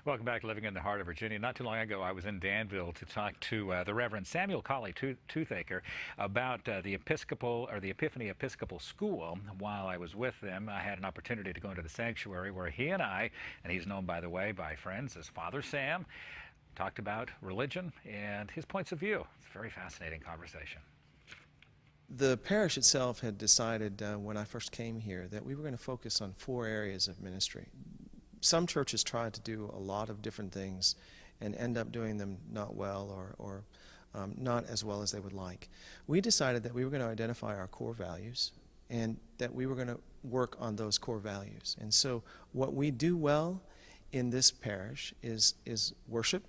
Welcome back to Living in the Heart of Virginia. Not too long ago, I was in Danville to talk to the Reverend Samuel Colley-Toothaker about the Episcopal or the Epiphany Episcopal School. While I was with them, I had an opportunity to go into the sanctuary where he and I, and he's known, by the way, by friends as Father Sam, talked about religion and his points of view. It's a very fascinating conversation. The parish itself had decided when I first came here that we were going to focus on 4 areas of ministry. Some churches try to do a lot of different things and end up doing them not well or not as well as they would like. We decided that we were going to identify our core values and that we were going to work on those core values. And so what we do well in this parish is worship.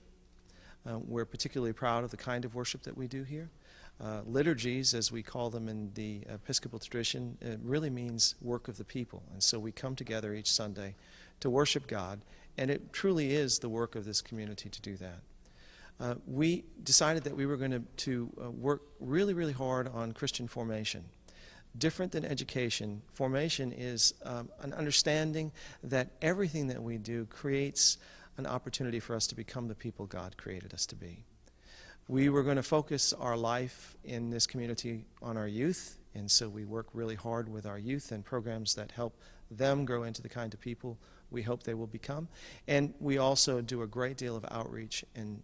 We're particularly proud of the kind of worship that we do here. Liturgies, as we call them in the Episcopal tradition, it really means work of the people. And so we come together each Sunday to worship God, and it truly is the work of this community to do that. We decided that we were going to work really, really hard on Christian formation. Different than education, formation is an understanding that everything that we do creates an opportunity for us to become the people God created us to be. We were going to focus our life in this community on our youth, and so we work really hard with our youth and programs that help them grow into the kind of people we hope they will become. And we also do a great deal of outreach and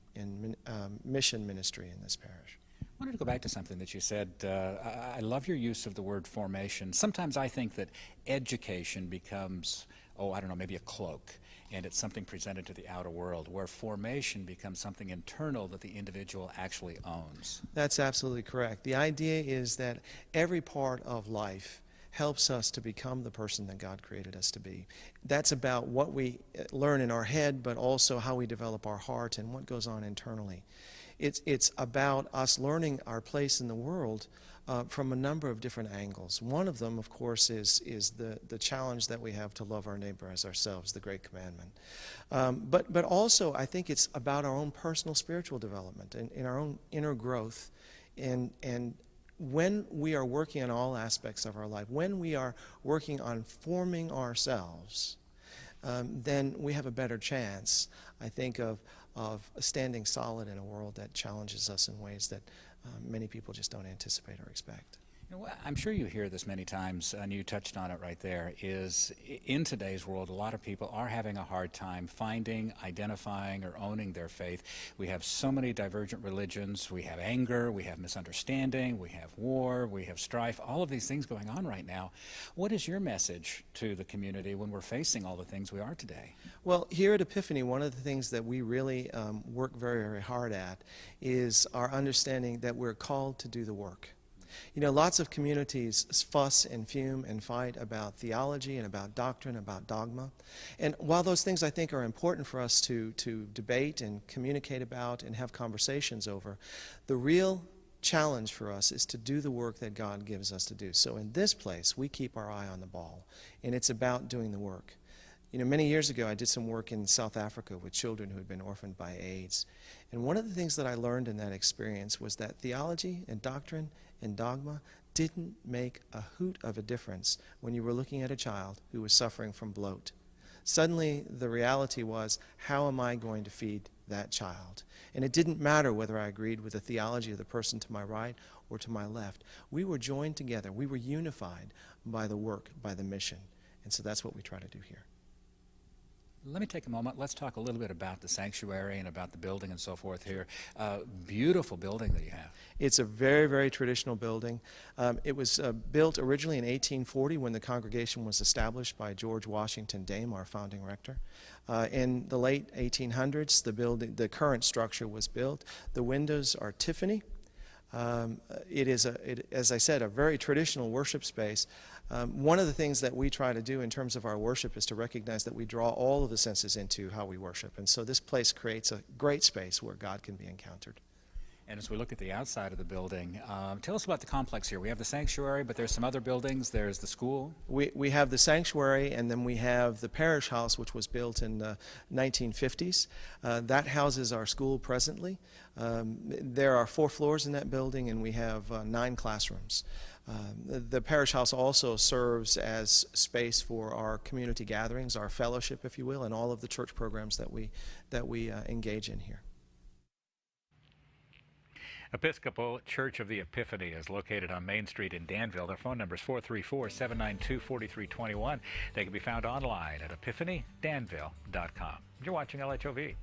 mission ministry in this parish. I wanted to go back to something that you said. I love your use of the word formation. Sometimes I think that education becomes, I don't know, maybe a cloak, and it's something presented to the outer world, where formation becomes something internal that the individual actually owns. That's absolutely correct. The idea is that every part of life helps us to become the person that God created us to be. That's about what we learn in our head, but also how we develop our heart and what goes on internally. It's about us learning our place in the world from a number of different angles. One of them, of course, is the challenge that we have to love our neighbor as ourselves, the great commandment. But also, I think it's about our own personal spiritual development and in our own inner growth. And when we are working on all aspects of our life, when we are working on forming ourselves, then we have a better chance, I think, of standing solid in a world that challenges us in ways that many people just don't anticipate or expect. You know, I'm sure you hear this many times, and you touched on it right there, is in today's world, a lot of people are having a hard time finding, identifying, or owning their faith. We have so many divergent religions. We have anger, we have misunderstanding, we have war, we have strife, all of these things going on right now. What is your message to the community when we're facing all the things we are today? Well, here at Epiphany, one of the things that we really work very, very hard at is our understanding that we're called to do the work. You know, lots of communities fuss and fume and fight about theology and about doctrine, about dogma. And while those things I think are important for us to debate and communicate about and have conversations over, the real challenge for us is to do the work that God gives us to do. So in this place, we keep our eye on the ball, and it's about doing the work. You know, many years ago, I did some work in South Africa with children who had been orphaned by AIDS. And one of the things that I learned in that experience was that theology and doctrine and dogma didn't make a hoot of a difference when you were looking at a child who was suffering from bloat. Suddenly, the reality was, how am I going to feed that child? And it didn't matter whether I agreed with the theology of the person to my right or to my left. We were joined together. We were unified by the work, by the mission. And so that's what we try to do here. Let me take a moment. Let's talk a little bit about the sanctuary and about the building and so forth here. Beautiful building that you have. It's a very, very traditional building. It was built originally in 1840 when the congregation was established by George Washington Dame, our founding rector. In the late 1800s, the current structure was built. The windows are Tiffany. It is, as I said, a very traditional worship space. One of the things that we try to do in terms of our worship is to recognize that we draw all of the senses into how we worship. And so this place creates a great space where God can be encountered. And as we look at the outside of the building, tell us about the complex here. We have the sanctuary, but there's some other buildings. There's the school. We have the sanctuary, and then we have the parish house, which was built in the 1950s. That houses our school presently. There are 4 floors in that building, and we have 9 classrooms. The parish house also serves as space for our community gatherings, our fellowship, if you will, and all of the church programs that we engage in here. Episcopal Church of the Epiphany is located on Main Street in Danville. Their phone number is 434-792-4321. They can be found online at epiphanydanville.com. You're watching LHOV.